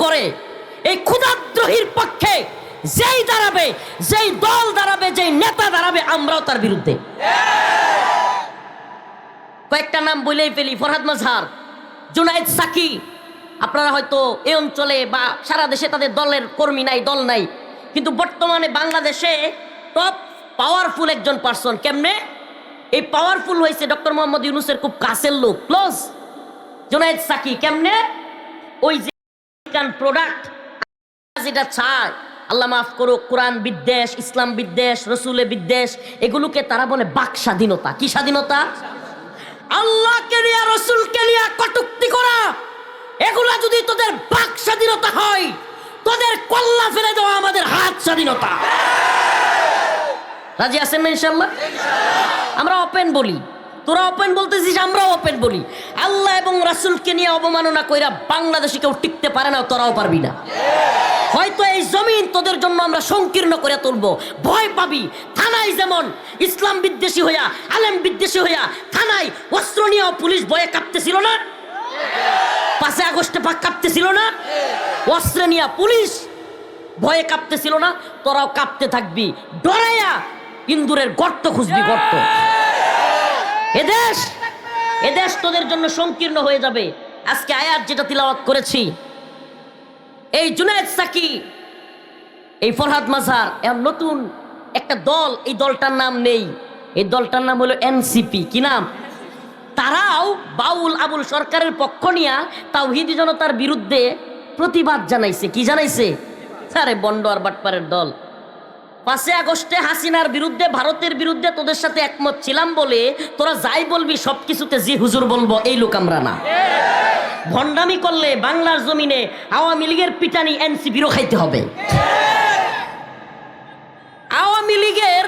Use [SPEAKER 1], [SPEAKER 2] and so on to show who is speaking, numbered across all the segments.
[SPEAKER 1] করে এই ক্ষুধাদ্রোহীর পক্ষে যেই দাঁড়াবে, যেই দল দাঁড়াবে, যেই নেতা দাঁড়াবে, আমরাও তার বিরুদ্ধে। কয়েকটা নাম বলেই ফেলি, ফরহাদ মাজহার, জুনায়েদ সাকি। আপনারা হয়তো এই অঞ্চলে বা সারা দেশে তাদের দলের কর্মী নাই, দল নাই, কিন্তু বর্তমানে বাংলাদেশে টপ পাওয়ারফুল একজন পার্সন। কেমনে এই পাওয়ারফুল হয়েছে? ডক্টর মোহাম্মদ ইউনূসের খুব কাছের লোক, ক্লোজ। জুনায়েদ সাকি কেমনে? ওই যে প্রোডাক্ট যেটা চায়, আল্লাহ মাফ করুক, কোরআন বিদ্বেষ, ইসলাম বিদ্বেষ, রসুলের বিদ্বেষ, এগুলোকে তারা বলে বাক স্বাধীনতা। কি স্বাধীনতা? আল্লাহকে নিয়ে, রসুলকে নিয়ে কটূক্তি করা, এগুলা যদি তোদের বাক স্বাধীনতা হয়, তোদের কল্লা ফেলে দেওয়া আমাদের হাত স্বাধীনতা। রাজি আছেন না ইনশাআল্লাহ? আমরা ওপেন বলি, তোরা ওপেন বলতেছিস, আমরাও ওপেন বলি। আল্লাহ এবং রাসূলকে নিয়ে অবমাননা কইরা বাংলাদেশে কেউ টিকতে পারে না, তোরাও পারবি না। হয়তো এই জমিন তোদের জন্য আমরা সংকীর্ণ করে তুলবো, ভয় পাবি। থানায় যেমন ইসলাম বিদ্বেষী হইয়া, আলেম বিদ্বেষী হইয়া থানায় অস্ত্র নিয়েও পুলিশ ভয়ে কাঁপতেছিল না? 5 আগস্টে কাঁপতেছিল না? অস্ত্র নিয়ে পুলিশ ভয়ে কাঁপতেছিল না? তোরাও কাঁপতে থাকবি, ডরাইয়া ইন্দুরের গর্ত খুঁজবি, গর্ত। এদেশ তোদের জন্য সংকীর্ণ হয়ে যাবে। আজকে আয়াত যেটা তিলাওয়াত করেছি, এই জুনায়েদ সাকি, এই ফরহাদ মাজহার, এর নতুন একটা দল, এই দলটার নাম নেই, এই দলটার নাম হলো এনসিপি। কি নাম? তারাও বাউল আবুল সরকারের পক্ষ নিয়ে তাওহীদি জনতার বিরুদ্ধে প্রতিবাদ জানাইছে। কি জানাইছে? আরে বন্ড আর বাটপারের দল। 5 আগস্টে হাসিনার বিরুদ্ধে, ভারতের বিরুদ্ধে তোদের সাথে একমত ছিলাম বলে তোরা যাই বলবি সবকিছুতে জি হুজুর বলবো, এই লোক আমরা না। ভণ্ডামি করলে বাংলার জমিনে আওয়ামী লীগের পিটানি এনসিপিরও খাইতে হবে। আওয়ামী লীগের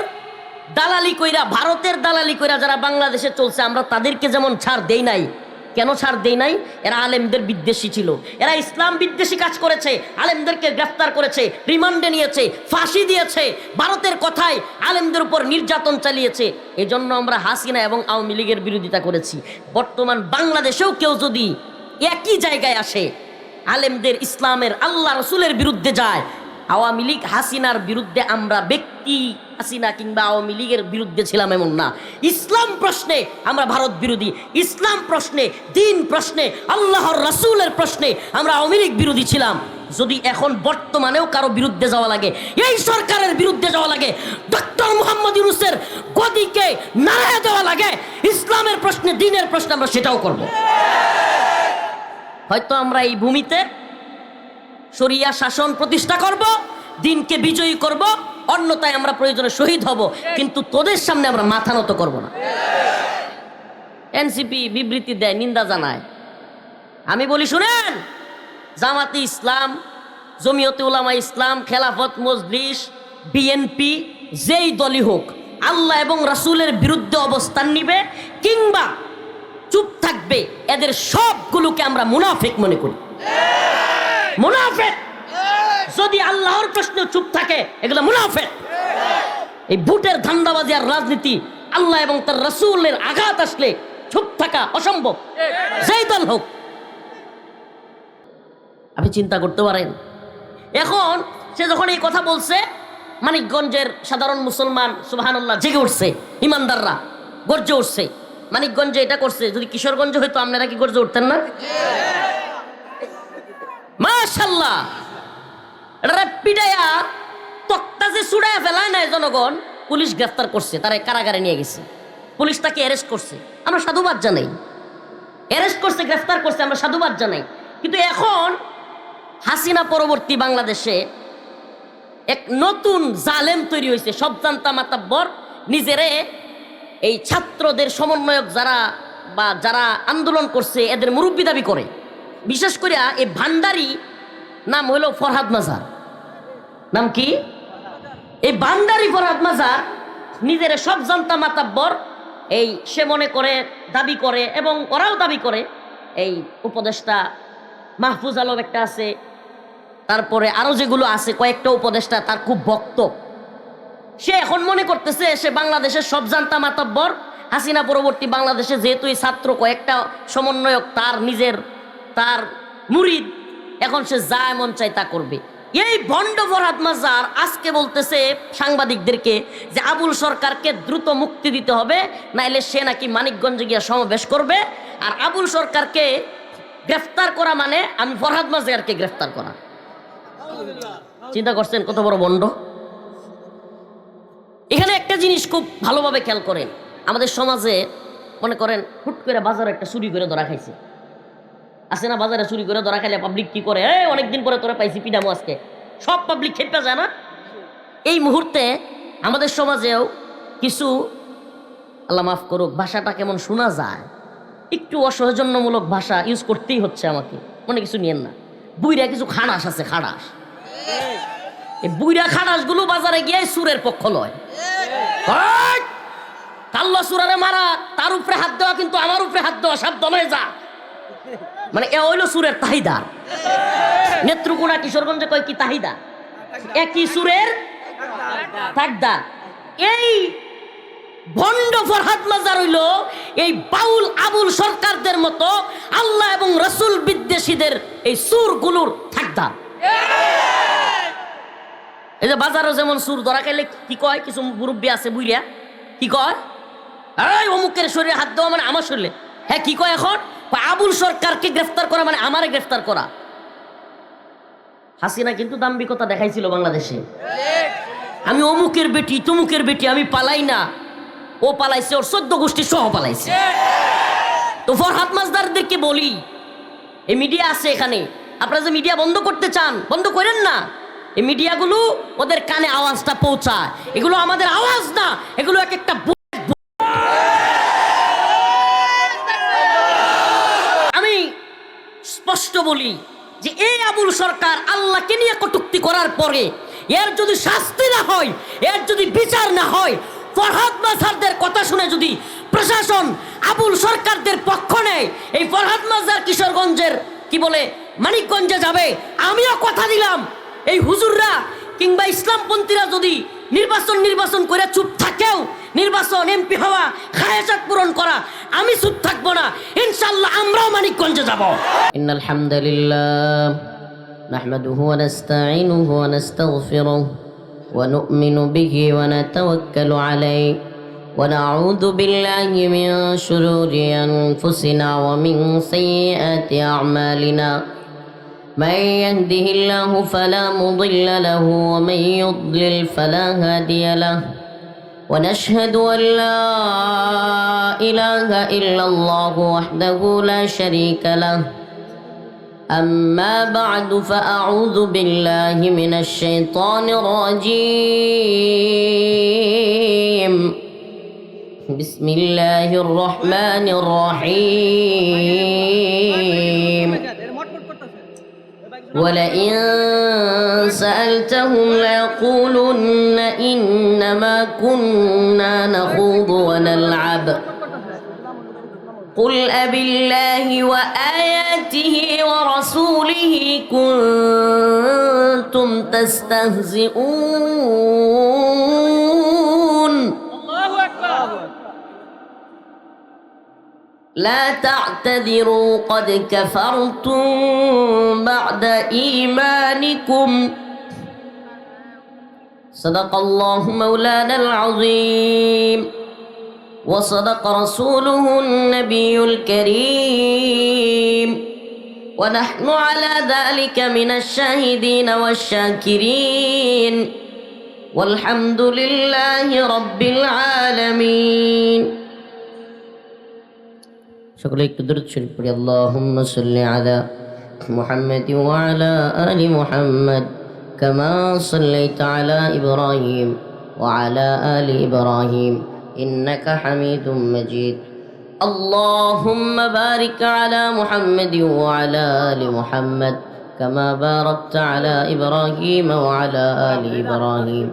[SPEAKER 1] দালালি কইরা, ভারতের দালালি কইরা যারা বাংলাদেশে চলছে, আমরা তাদেরকে যেমন ছাড় দেই নাই। কেন ছাড় দেই নাই? এরা আলেমদের বিদ্বেষী ছিল, এরা ইসলাম বিদ্বেষী কাজ করেছে, আলেমদেরকে গ্রেফতার করেছে, রিমান্ডে নিয়েছে, ফাঁসি দিয়েছে, ভারতের কথায় আলেমদের উপর নির্যাতন চালিয়েছে। এজন্য আমরা হাসিনা এবং আওয়ামী লীগের বিরোধিতা করেছি। বর্তমান বাংলাদেশেও কেউ যদি একই জায়গায় আসে, আলেমদের, ইসলামের, আল্লাহ রসুলের বিরুদ্ধে যায়, আওয়ামী লীগ হাসিনার বিরুদ্ধে আমরা ব্যক্তি হাসিনা কিংবা আওয়ামী লীগের বিরুদ্ধে ছিলাম এমন না। ইসলাম প্রশ্নে আমরা ভারত বিরোধী, ইসলাম প্রশ্নে, দ্বীন প্রশ্নে, আল্লাহর রাসূলের প্রশ্নে আমরা আওয়ামী লীগ বিরোধী ছিলাম। যদি এখন বর্তমানেও কারো বিরুদ্ধে যাওয়া লাগে, এই সরকারের বিরুদ্ধে যাওয়া লাগে, ডক্টর মোহাম্মদ ইউনূসের গদিকে নাড়ায় দেওয়া লাগে, ইসলামের প্রশ্নে, দ্বীনের প্রশ্নে, আমরা সেটাও করব। হয়তো আমরা এই ভূমিতে শরিয়া শাসন প্রতিষ্ঠা করব, দ্বীনকে বিজয়ী করব, অন্যথায় আমরা প্রয়োজনে শহীদ হব, কিন্তু তোদের সামনে আমরা মাথা নত করব না। এনসিপি বিবৃতি দেয়, নিন্দা জানায়। আমি বলি শুনেন, জামাতে ইসলাম, জমিয়তে উলামা ইসলাম, খেলাফত মজলিস, বিএনপি, যেই দলই হোক, আল্লাহ এবং রাসূলের বিরুদ্ধে অবস্থান নিবে কিংবা চুপ থাকবে, এদের সবগুলোকে আমরা মুনাফিক মনে করি। মুনাফিক যদি আল্লাহর প্রশ্নে চুপ থাকে, এগুলো মুনাফিক। এই ভোটের ধান্দাবাজি আর রাজনীতি, আল্লাহ এবং তার রাসূলের আঘাত আসলে চুপ থাকা অসম্ভব, যেই দল হোক। আপনি চিন্তা করতে পারেন, এখন সে যখন এই কথা বলছে, মানিকগঞ্জের সাধারণ মুসলমান সুবহানাল্লাহ জেগে উঠছে, ইমানদাররা গর্জে উঠছে। মানিকগঞ্জে এটা করছে, যদি কিশোরগঞ্জে হইতো আপনারা কি গর্জে উঠতেন না? মাশাআল্লাহ, পিটাইয়া তক্তা যে ছুড়াইয়া ফেলায় নাই জনগণ, পুলিশ গ্রেফতার করছে, তারা কারাগারে নিয়ে গেছে, পুলিশ তাকে অ্যারেস্ট করছে, আমরা সাধুবাদ জানাই। অ্যারেস্ট করছে, গ্রেফতার করছে, আমরা সাধুবাদ জানাই। কিন্তু এখন হাসিনা পরবর্তী বাংলাদেশে এক নতুন জালেম তৈরি হয়েছে, সব জান্তা মাতাব্বর, নিজেরে এই ছাত্রদের সমন্বয়ক যারা বা যারা আন্দোলন করছে এদের মুরব্বি দাবি করে। বিশেষ করে এই ভান্ডারি নাম হলো ফরহাদ মাজহার। নাম কি? এই ভান্ডারি ফরহাদ মাজহার নিজের সব জান্তা মাতাব্বর এই সে মনে করে, দাবি করে, এবং ওরাও দাবি করে। এই উপদেষ্টা মাহফুজ আলম একটা আছে, তারপরে আরো যেগুলো আছে কয়েকটা উপদেষ্টা, তার খুব ভক্ত। সে এখন মনে করতেছে সে বাংলাদেশের সব জান্তা মাতাব্বর। হাসিনা পরবর্তী বাংলাদেশে যেহেতু এই ছাত্র কয়েকটা সমন্বয়ক তার নিজের, তার মুরিদ, এখন সে যা মন চায় তা করবে। এই ভণ্ড ফরহাদ মাজার আজকে বলতেছে সাংবাদিকদেরকে যে আবুল সরকারকে দ্রুত মুক্তি দিতে হবে, নাইলে সে নাকি মানিকগঞ্জে গিয়ে সমাবেশ করবে। আর আবুল সরকারকে গ্রেফতার করা মানে আমি ফরহাদ মাজারকে গ্রেফতার করা। চিন্তা করছেন কত বড় ভণ্ড। এখানে একটা জিনিস খুব ভালোভাবে খেয়াল করেন, আমাদের সমাজে মনে করেন হুট করে বাজারে একটা চুরি করে ধরা খাইছে, আছে না? বাজারে চুরি করে ধরা খাইলে পাবলিক কি করে? অনেকদিন পরে তোরা পাইছি পিডামো আজকে, সব পাবলিক খেপে যায় না? এই মুহূর্তে আমাদের সমাজেও কিছু, আল্লাহ মাফ করুক, ভাষাটা কেমন শোনা যায়, একটু অসৌজন্যমূলক ভাষা ইউজ করতেই হচ্ছে আমাকে, মনে কিছু নিয়েন না। বুইরা কিছু খাড়াস আছে, খাড়াস। এই বুইরা খাড়াস গুলো বাজারে গিয়ে সুরের পক্ষ লয়। কাল্লা সুরারে মারা, তার উপরে হাত দেওয়া কিন্তু আমার উপরে হাত দেওয়া, সাবধান হয়ে যা। মানে এ হইল সুরের তাহিদার। নেত্রকোনা কিশোরগঞ্জে কয় কি তাহিদা, একই সুরের তাকদার। এই ভণ্ড ফরহাদ মাজার হইল এই বাউল আবুল সরকারদের মতো আল্লাহ এবং রাসূল বিদ্বেষীদের এই সুরগুলোর তাকদার। এই যে বাজারও যেমন সুর ধরা খাইলে কি কয়, কিছু মুরব্বী আছে বুইরা কি কয়, এই অমুকের শরীরে হাত দেওয়া মানে আমার শরীরে। হ্যাঁ কি কয় এখন? আবুল সরকারকে গ্রেফতার করা মানে আমারে গ্রেফতার করা। হাসিনা কিন্তু দাম্ভিকতা দেখাইছিল বাংলাদেশে, আমি অমুকের বেটি তমুকের বেটি, আমি পালাই না। ও পালাইছে, ওর 14 গোষ্ঠী সহ পালাইছে। তো ফরহাদ মাজদারদেরকে বলি, এই মিডিয়া আছে এখানে, আপনারা যে মিডিয়া বন্ধ করতে চান বন্ধ করেন না। এই মিডিয়াগুলো ওদের কানে আওয়াজটা পৌঁছায়, এগুলো আমাদের আওয়াজ না, এগুলো এক একটা। আমি স্পষ্ট বলি যে এই আবুল সরকার আল্লাহকে নিয়ে কটূক্তি করার পরে এর যদি শাস্তি না হয়, এর যদি বিচার না হয়, ফরহাদ মাজারদের কথা শুনে যদি প্রশাসন আবুল সরকারদের পক্ষ নেয়, এই ফরহাদ মাজার কিশোরগঞ্জের কি বলে মানিকগঞ্জে যাবে। আমিও কথা দিলাম, এই হুজুররা কিংবা ইসলামপন্থীরা যদি নির্বাচন করে চুপ থাকেও, নির্বাচন এমপি হওয়া খায়াত পূরণ করা, আমি চুপ থাকবো না, ইনশাআল্লাহ আমরাও মানিকগঞ্জে যাব। ইন্নাল হামদুলিল্লাহ নাহমাদুহু ওয়া নাস্তাঈনুহু ওয়া নাস্তাগফিরুহু ওয়া নু'মিনু বিহি ওয়া নাতাওয়াক্কালু আলাইহি ওয়া নাউযু বিল্লাহি মিন শুরুরি আনফুসিনা ওয়া মিন সাইয়্যাতি আ'মালিনা। من يهده الله فلا مضل له ومن يضلل فلا هادي له ونشهد أن لا إله إلا الله وحده لا شريك له. أما بعد فأعوذ بالله من الشيطان الرجيم. بسم الله الرحمن الرحيم. ولئن سألتهم ليقولن إنما كنا نخوض ونلعب قل أبالله وآياته ورسوله كنتم تستهزئون لا تعتذروا قد كفرتم بعد إيمانكم. صدق الله مولانا العظيم وصدق رسوله النبي الكريم ونحن على ذلك من الشاهدين والشاكرين والحمد لله رب العالمين. সকলে একটু দরুদ শরীফ পড়ি। আল্লাহুম্মা সাল্লি আলা মুহাম্মাদ ওয়া আলা আলি মুহাম্মাদ কামা সাল্লাইতা আলা ইব্রাহিম ওয়া আলা আলি ইব্রাহিম ইন্নাকা হামিদুম মাজিদ। আল্লাহুম্মা বারিক আলা মুহাম্মাদ ওয়া আলা আলি মুহাম্মাদ কামা বারাকতা আলা ইব্রাহিম ওয়া আলা আলি ইব্রাহিম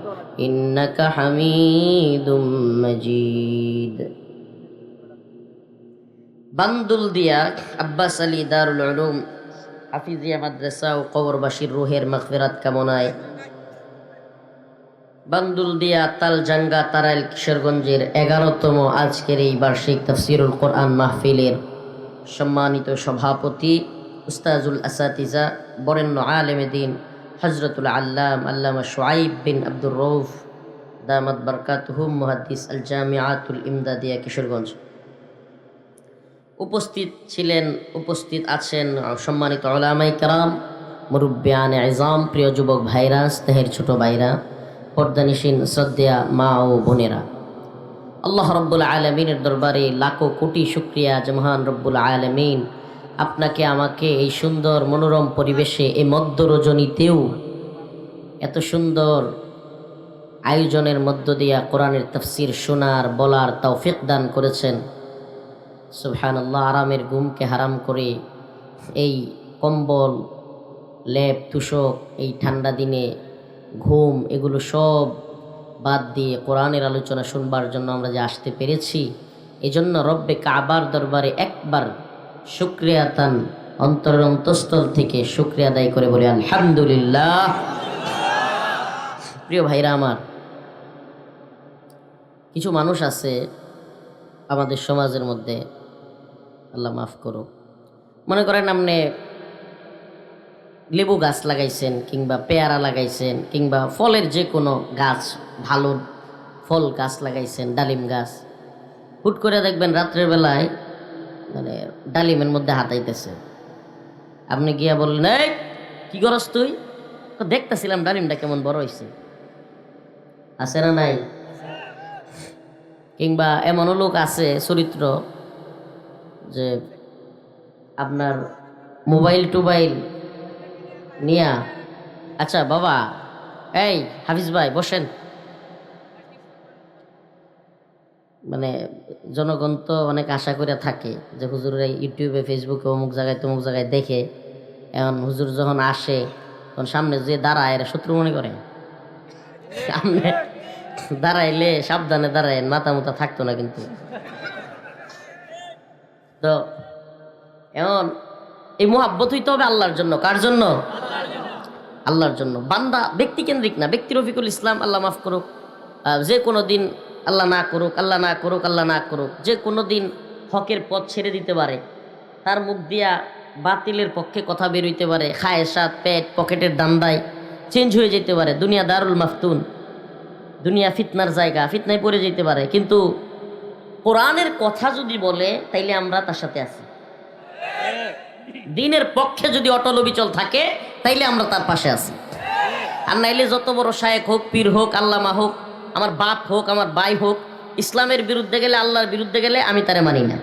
[SPEAKER 1] ইন্নাকা হামিদুম মাজিদ। বান্দুলদিয়া আব্বাস আলী দারুল উলুম হাফিজিয়া মাদ্রাসা ও কবরবাসীর রুহের মাগফিরাত কামনায় বান্দুলদিয়া তালজাঙ্গা তারাইল কিশোরগঞ্জের 11তম আজকের এই বার্ষিক তাফসিরুল কোরআন মাহফিলের সম্মানিত সভাপতি উস্তাজুল আসাতিজা বরেণ্য আলেমে দিন হজরতুল আল্লামা শুআইব বিন আব্দুর রউফ দামাত বারকাতুহুম মুহাদ্দিস আল জামিআতুল ইমদাদিয়া কিশোরগঞ্জ উপস্থিত আছেন সম্মানিত উলামায়ে কেরাম, মুরব্বিয়ানে ইজাম, প্রিয় যুবক ভাইরা, স্নেহের ছোট ভাইরা, পর্দানিশীন শ্রদ্ধেয়া মা ও বোনেরা, আল্লাহ রব্বুল আলামিনের দরবারে লাখো কোটি শুকরিয়া যে মহান রব্বুল আলামিন আপনাকে আমাকে এই সুন্দর মনোরম পরিবেশে এই মধ্য রজনীতেও এত সুন্দর আয়োজনের মধ্য দিয়া কোরআনের তাফসীর শোনার বলার তৌফিক দান করেছেন। সুবহানাল্লাহ। আরামের ঘুমকে হারাম করে এই কম্বল, লেপ, তুষক, এই ঠান্ডা দিনে ঘুম, এগুলো সব বাদ দিয়ে কোরআনের আলোচনা শুনবার জন্য আমরা যে আসতে পেরেছি, এই জন্য রব্বে কাবার দরবারে একবার শুকরিয়া তান অন্তরের অন্তঃস্থল থেকে শুকরিয়া আদায় করে বলে আলহামদুলিল্লাহ। প্রিয় ভাইরা আমার, কিছু মানুষ আছে আমাদের সমাজের মধ্যে, আল্লাহ মাফ করো, মনে করেন আপনি লেবু গাছ লাগাইছেন কিংবা পেয়ারা লাগাইছেন কিংবা ফলের যে কোনো গাছ, ভালো ফল গাছ লাগাইছেন, ডালিম গাছ, হুট করে দেখবেন রাত্রের বেলায় মানে ডালিমের মধ্যে হাতাইতেছে। আপনি গিয়া বললেন, এই কি করস তুই? তো দেখতেছিলাম ডালিমটা কেমন বড় হয়েছে। আছে না নাই? কিংবা এমনও লোক আছে চরিত্র যে আপনার মোবাইল টোবাইল নিয়া, আচ্ছা বাবা, এই হাফিজ ভাই বসেন, মানে জনগণ তো অনেক আশা করে থাকে যে হুজুরের ইউটিউবে ফেসবুকে অমুক জায়গায় তমুক জায়গায় দেখে, এখন হুজুর যখন আসে তখন সামনে যে দাঁড়ায় এরা শত্রু মনে করে। সামনে দাঁড়াইলে সাবধানে দাঁড়ায়, মাথা মুথা থাকতো না কিন্তু। তো এমন এই মুহাব্বত হইতে হবে আল্লাহর জন্য। কার জন্য? আল্লাহর জন্য। বান্দা ব্যক্তি কেন্দ্রিক না। ব্যক্তি রফিকুল ইসলাম আল্লাহ মাফ করুক, যে কোনো দিন আল্লাহ না করুক, আল্লাহ না করুক, আল্লাহ না করুক, যে কোনো দিন হকের পথ ছেড়ে দিতে পারে, তার মুখ দিয়া বাতিলের পক্ষে কথা বের হইতে পারে, খায়েশাত, পেট, পকেটের দান্দায় চেঞ্জ হয়ে যেতে পারে। দুনিয়া দারুল মাফতুন, দুনিয়া ফিতনার জায়গা, ফিতনায় পড়ে যেতে পারে, কিন্তু কোরআনের কথা যদি বলে তাইলে আমরা তার সাথে আছি। দ্বীনের পক্ষে যদি অটল অবিচল থাকে তাইলে আমরা তার পাশে আছি। আর নাইলে যত বড় শায়েখ হোক, পীর হোক, আল্লামা হোক, আমার বাপ হোক, আমার ভাই হোক, ইসলামের বিরুদ্ধে গেলে, আল্লাহর বিরুদ্ধে গেলে আমি তারে মানি না।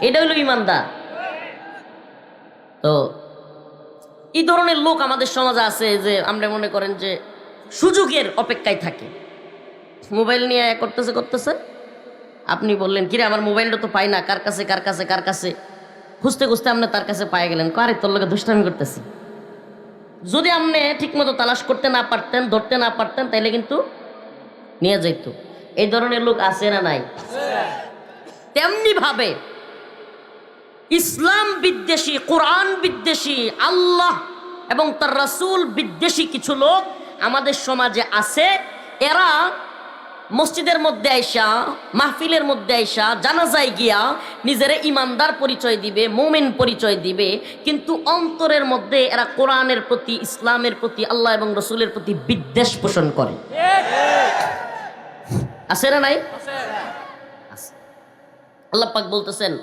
[SPEAKER 1] এটা হলো ইমানদার। তো এই ধরনের লোক আমাদের সমাজে আছে যে আমরা মনে করেন যে সুযোগের অপেক্ষায় থাকে। মোবাইল নিয়ে করতেছে, আপনি বললেন কিরে আমার মোবাইলটা তো পাই না, কার কাছে খুঁজতে আপনি তার কাছে পায়ে গেলেন, আরে তোর লোকে দুষ্টামি করতেছি। যদি আপনি ঠিক মতো তালাশ করতে না পারতেন, ধরতে না পারতেন, তাইলে কিন্তু নিয়ে যাইত। এই ধরনের লোক আছে না নাই? তেমনি ভাবে ইসলাম বিদ্বেষী, কোরআন বিদ্বেষী, আল্লাহ এবং তার রাসূল বিদ্বেষী কিছু লোক আমাদের সমাজে আছে। এরা মসজিদের মধ্যে আইসা, মাহফিলের মধ্যে আইসা, জানাজায় গিয়া নিজের ইমানদার পরিচয় দিবে, মুমিন পরিচয় দিবে, কিন্তু অন্তরের মধ্যে এরা কোরআনের প্রতি, ইসলামের প্রতি, আল্লাহ এবং রসুলের প্রতি বিদ্বেষ পোষণ করে। আছে না নাই? আল্লাহ পাক বলতেছেন,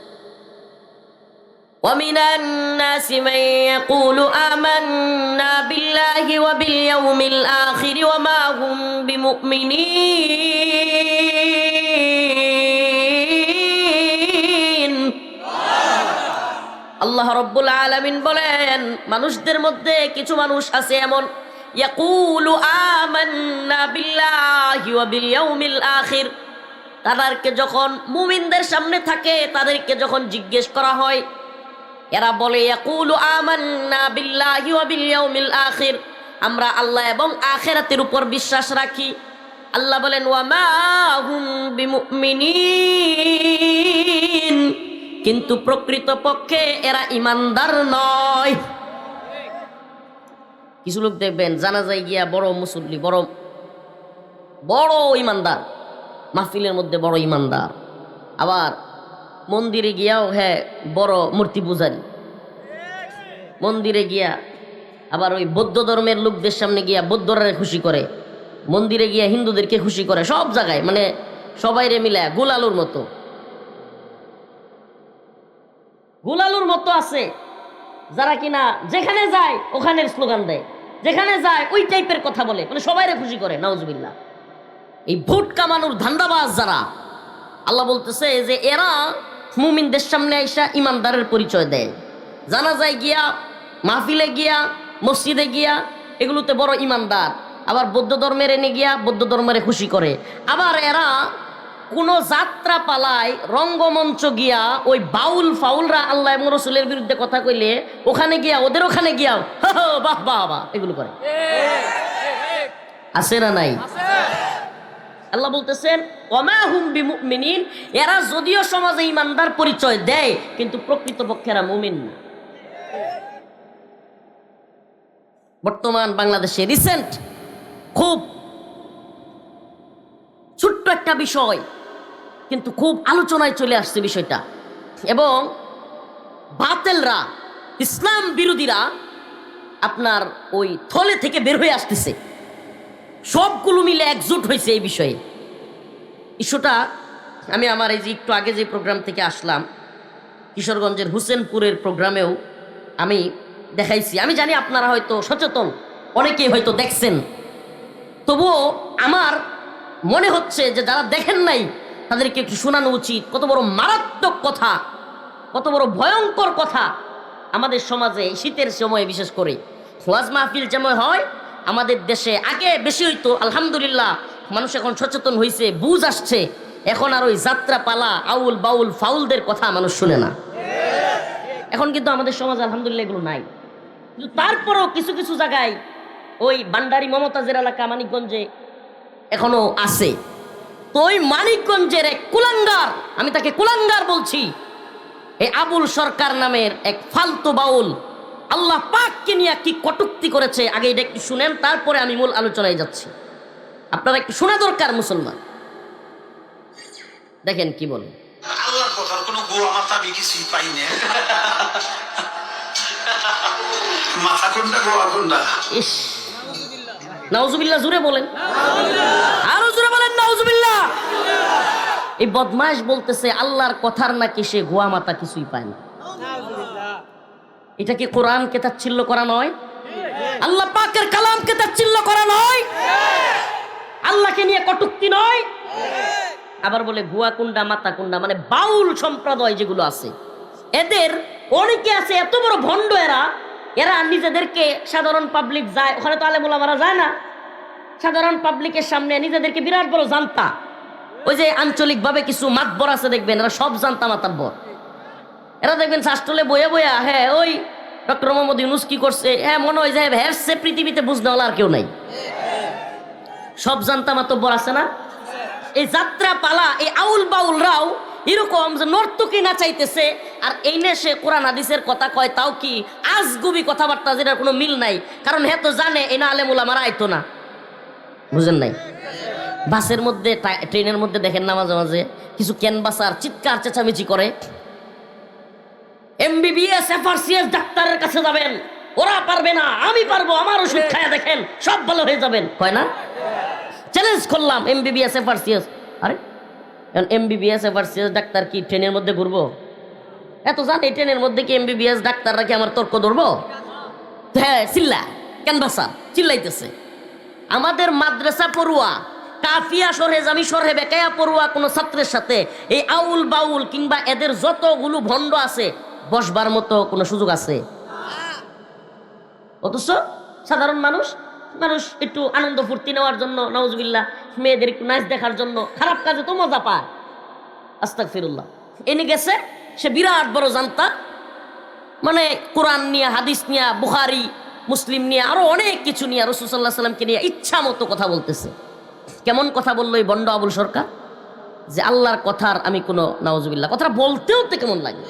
[SPEAKER 1] وَمِنَ النَّاسِ مَن يَقُولُ آمَنَّا بِاللَّهِ وَبِالْيَوْمِ الْآخِرِ وَمَا هُمْ بِمُؤْمِنِينَ। আল্লাহ রাব্বুল আলামিন বলেন, মানুষদের মধ্যে কিছু মানুষ আছে এমন, ইয়াকুলু আমান্না বিল্লাহি ওয়া বিল ইয়াউমিল আখির, তাদেরকে যখন মুমিনদের সামনে থাকে, তাদেরকে যখন জিজ্ঞেস করা হয়, এরা বলে ইয়াকুলু আমান্না বিল্লাহি ওয়া বিল ইয়াউমিল আখির, আমরা আল্লাহ এবং আখিরাতের উপর বিশ্বাস রাখি। আল্লাহ বলেন, ওয়া মা হুম বিমুমিনিন, কিন্তু প্রকৃতপক্ষে এরা ইমানদার নয়। কিছু লোক দেখবেন জানাজায় গিয়া বড় মুসল্লি, বড় ইমানদার, মাহফিলের মধ্যে বড় ইমানদার, আবার মন্দিরে গিয়াও হ্যাঁ বড় মূর্তি পূজারী, মন্দিরে গিয়া আবার ওই বৌদ্ধ ধর্মের লোকদের সামনে গিয়া বৌদ্ধরা খুশি করে, মন্দিরে গিয়া হিন্দুদেরকে খুশি করে, সব জায়গায় মানে সবাইরে মিলায় গোলালুর মতো। গোলালুর মতো আছে যারা কিনা যেখানে যায় ওখানের স্লোগান দেয়, যেখানে যায় ওই টাইপের কথা বলে, মানে সবাইরে খুশি করে। নাউজুবিল্লাহ। এই ভোট কামানোর ধান্দাবাজ যারা, আল্লাহ বলতেছে যে এরা মুমিনদের সামনে আইসা ইমানদারের পরিচয় দেয়, জানা যায় গিয়া, মাহফিলে গিয়া, মসজিদে গিয়া এগুলোতে বড় ইমানদার, আবার বৌদ্ধ ধর্মের এনে গিয়া বৌদ্ধ ধর্মের খুশি করে। আবার এরা কোন যাত্রা পালায় রঙ্গমঞ্চ গিয়া ওই বাউল ফাউলরা আল্লাহ এবং রসুলের বিরুদ্ধে কথা কইলে ওখানে গিয়া, ওদের ওখানে গিয়া বাহ বাহ বাহ এগুলো করে। আছে না নাই? আল্লাহ বলতেছেন ওমা হুম বিমুমিনিন, এরা যদিও সমাজে ইমানদার পরিচয় দেয় কিন্তু প্রকৃতপক্ষে এরা মুমিন না। বর্তমান বাংলাদেশে রিসেন্ট খুব ছোট্ট একটা বিষয় কিন্তু খুব আলোচনায় চলে আসছে বিষয়টা, এবং বাতেলরা, ইসলাম বিরোধীরা আপনার ওই থলে থেকে বের হয়ে আসতেছে, সবগুলো মিলে একজোট হয়েছে এই বিষয়ে। ইস্যুটা আমি আমার এই যে একটু আগে যে প্রোগ্রাম থেকে আসলাম, কিশোরগঞ্জের হুসেনপুরের প্রোগ্রামেও আমি দেখাইছি। আমি জানি আপনারা হয়তো সচেতন, অনেকেই হয়তো দেখছেন, তবুও আমার মনে হচ্ছে যে যারা দেখেন নাই তাদেরকে একটু শোনানো উচিত। কত বড় মারাত্মক কথা, কত বড় ভয়ঙ্কর কথা আমাদের সমাজে শীতের সময়ে বিশেষ করে ওয়াজ মাহফিল যেমন হয় আমাদের দেশে। আগে বেশি হইতো, আলহামদুলিল্লাহ মানুষ এখন সচেতন হয়েছে, বুঝ আসছে, এখন আর ওই যাত্রা পালা আউল বাউল ফাউলদের কথা মানুষ শুনে না। এখন কিন্তু আমাদের সমাজ আলহামদুলিল্লাহ এগুলো নাই, কিন্তু তারপরও কিছু কিছু জায়গায় ওই বান্ডারি মমতাজের এলাকা মানিকগঞ্জে এখনো আছে। তো ওই মানিকগঞ্জের এক কুলাঙ্গার, আমি তাকে কুলাঙ্গার বলছি, এই আবুল সরকার নামের এক ফালতু বাউল আল্লাহ পাককে নিয়ে কি কটূক্তি করেছে, আগে এটা একটু শুনেন, তারপরে আমি মূল আলোচনায় যাচ্ছি। আপনারা একটু শোনা দরকার মুসলমান, দেখেন কি বলে।
[SPEAKER 2] আল্লাহর কথার কোনো গোয়া মাথা আমি কিছুই পাই না। মাথা কোনটা গোয়া কোনটা?
[SPEAKER 1] ইস, নাউজুবিল্লাহ, জোরে বলেন, আরো জোরে বলেন নাউজুবিল্লাহ। এই বদমাশ বলতেছে আল্লাহর কথার নাকি সে গোয়া মাথা কিছুই পায় না। এটা কি কোরআনকে তাচ্ছিল্য করা নয়? আল্লাহ পাকের কালামকে তাচ্ছিল্য করা নয়? আল্লাহকে নিয়ে কটূক্তি নয়? আবার বলে গুয়া কুন্ডা মাথা কুন্ডা, মানে বাউল সম্প্রদায় যেগুলো আছে এদের অনেকে আছে এত বড় ভণ্ড, এরা নিজেদেরকে সাধারণ পাবলিক যায়, ওখানে তো আলেম ওলামারা যায় না, সাধারণ পাবলিকের সামনে নিজেদেরকে বিরাট বড় জানতা, ওই যে আঞ্চলিক ভাবে কিছু মাতবর আছে দেখবেন, এরা সব জানতা মাতাব্বর। এরা দেখবেন শাস্ত্রলে বইয়া বইয়া, হ্যাঁ ওই ডক্টর মোহাম্মদ ইউনূস কি করছে, হ্যাঁ মনে হয় যে হ্যাঁ পৃথিবীতে বুঝতে হলো আর কেউ নাই, সব জানতা মাতব্বর আছে না। এই যাত্রা পালা এই আউল বাউলরাও এরকম যে নর্তকী না চাইতেছে, আর এই নে সে কোরআন হাদিসের কথা কয়, তাও কি আজগুবি কথাবার্তা, যেটার কোনো মিল নাই, কারণ হ্যাঁ তো জানে এই না আলেম ওলামারা আইতো না, বুঝেন নাই। বাসের মধ্যে ট্রেনের মধ্যে দেখেন না মাঝে মাঝে কিছু ক্যানভাসার চিৎকার চেঁচামেচি করে, এমবিবিএস এফআরসিএস ডাক্তারের কাছে যাবেন, ওরা পারবে না আমি পারবো, আমার ওষুধ খায়া দেখেন সব ভালো হয়ে যাবেন, কয় না? চ্যালেঞ্জ করলাম এমবিবিএস এফআরসিএস। আরে এমবিবিএস এফআরসিএস ডাক্তার কি ট্রেনের মধ্যে ঘুরবো? এত জানি ট্রেনের মধ্যে কি এমবিবিএস ডাক্তাররা কি আমার তর্ক ধরবো? হ্যাঁ চিল্লা ক্যানভাসার চিল্লাইতেছে। আমাদের মাদ্রাসা পড়ুয়া কাফিয়া সরহে জামি সরহে বেকায়া পড়ুয়া কোনো ছাত্রের সাথে এই আউল বাউল কিংবা এদের যতগুলো ভণ্ড আছে বসবার মতো কোনো সুযোগ আছে? অথচ সাধারণ মানুষ একটু আনন্দ ফুর্তি নেওয়ার জন্য, নাউজুবিল্লাহ, মেয়েদের একটু নাচ দেখার জন্য খারাপ কাজে তো মজা পায়, আস্তাগফিরুল্লাহ, এনে গেছে সে বিরাট বড় জানতা, মানে কোরআন নিয়ে, হাদিস নিয়ে, বুখারী মুসলিম নিয়ে, আরো অনেক কিছু নিয়ে, রাসূল সাল্লাল্লাহু আলাইহি সাল্লামকে নিয়ে ইচ্ছা মতো কথা বলতেছে। কেমন কথা বললো এই বন্ড আবুল সরকার, যে আল্লাহর কথার আমি কোনো, নাউজুবিল্লাহ, কথাটা বলতেও তো কেমন লাগে।